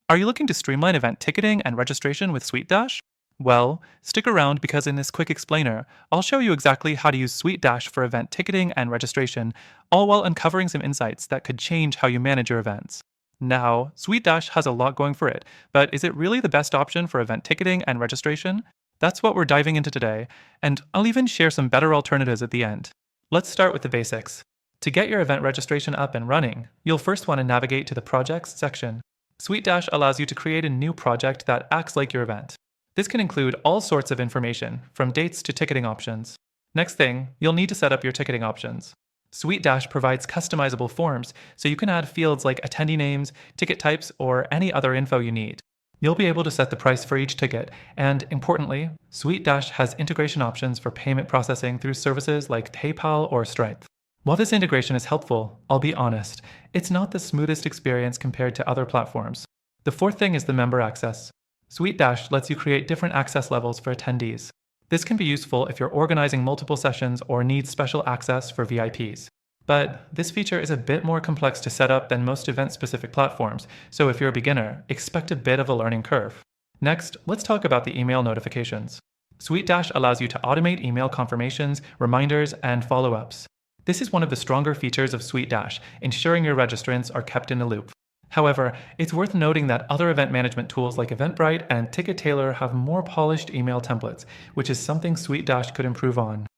Are you looking to streamline event ticketing and registration with SuiteDash? Well, stick around because in this quick explainer, I'll show you exactly how to use SuiteDash for event ticketing and registration, all while uncovering some insights that could change how you manage your events. Now, SuiteDash has a lot going for it, but is it really the best option for event ticketing and registration? That's what we're diving into today, and I'll even share some better alternatives at the end. Let's start with the basics. To get your event registration up and running, you'll first want to navigate to the Projects section. SuiteDash allows you to create a new project that acts like your event. This can include all sorts of information, from dates to ticketing options. Next thing, you'll need to set up your ticketing options. SuiteDash provides customizable forms, so you can add fields like attendee names, ticket types, or any other info you need. You'll be able to set the price for each ticket, and importantly, SuiteDash has integration options for payment processing through services like PayPal or Stripe. While this integration is helpful, I'll be honest, it's not the smoothest experience compared to other platforms. The fourth thing is the member access. SuiteDash lets you create different access levels for attendees. This can be useful if you're organizing multiple sessions or need special access for VIPs. But this feature is a bit more complex to set up than most event-specific platforms, so if you're a beginner, expect a bit of a learning curve. Next, let's talk about the email notifications. SuiteDash allows you to automate email confirmations, reminders, and follow-ups. This is one of the stronger features of SuiteDash, ensuring your registrants are kept in the loop. However, it's worth noting that other event management tools like Eventbrite and TicketTailer have more polished email templates, which is something SuiteDash could improve on.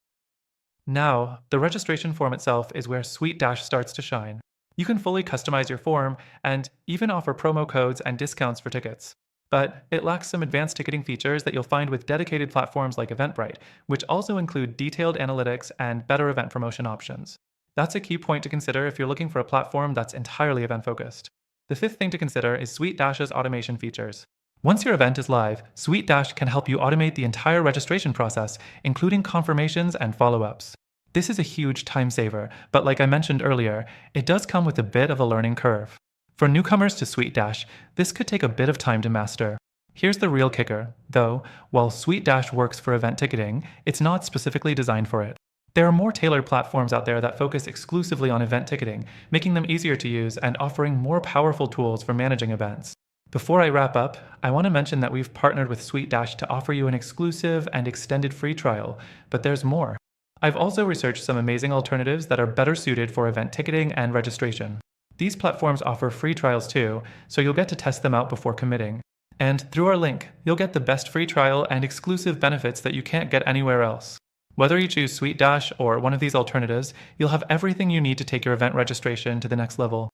Now, the registration form itself is where SuiteDash starts to shine. You can fully customize your form and even offer promo codes and discounts for tickets. But it lacks some advanced ticketing features that you'll find with dedicated platforms like Eventbrite, which also include detailed analytics and better event promotion options. That's a key point to consider if you're looking for a platform that's entirely event-focused. The fifth thing to consider is SuiteDash's automation features. Once your event is live, SuiteDash can help you automate the entire registration process, including confirmations and follow-ups. This is a huge time saver, but like I mentioned earlier, it does come with a bit of a learning curve. For newcomers to SuiteDash, this could take a bit of time to master. Here's the real kicker, though, while SuiteDash works for event ticketing, it's not specifically designed for it. There are more tailored platforms out there that focus exclusively on event ticketing, making them easier to use and offering more powerful tools for managing events. Before I wrap up, I want to mention that we've partnered with SuiteDash to offer you an exclusive and extended free trial, but there's more. I've also researched some amazing alternatives that are better suited for event ticketing and registration. These platforms offer free trials too, so you'll get to test them out before committing. And through our link, you'll get the best free trial and exclusive benefits that you can't get anywhere else. Whether you choose SuiteDash or one of these alternatives, you'll have everything you need to take your event registration to the next level.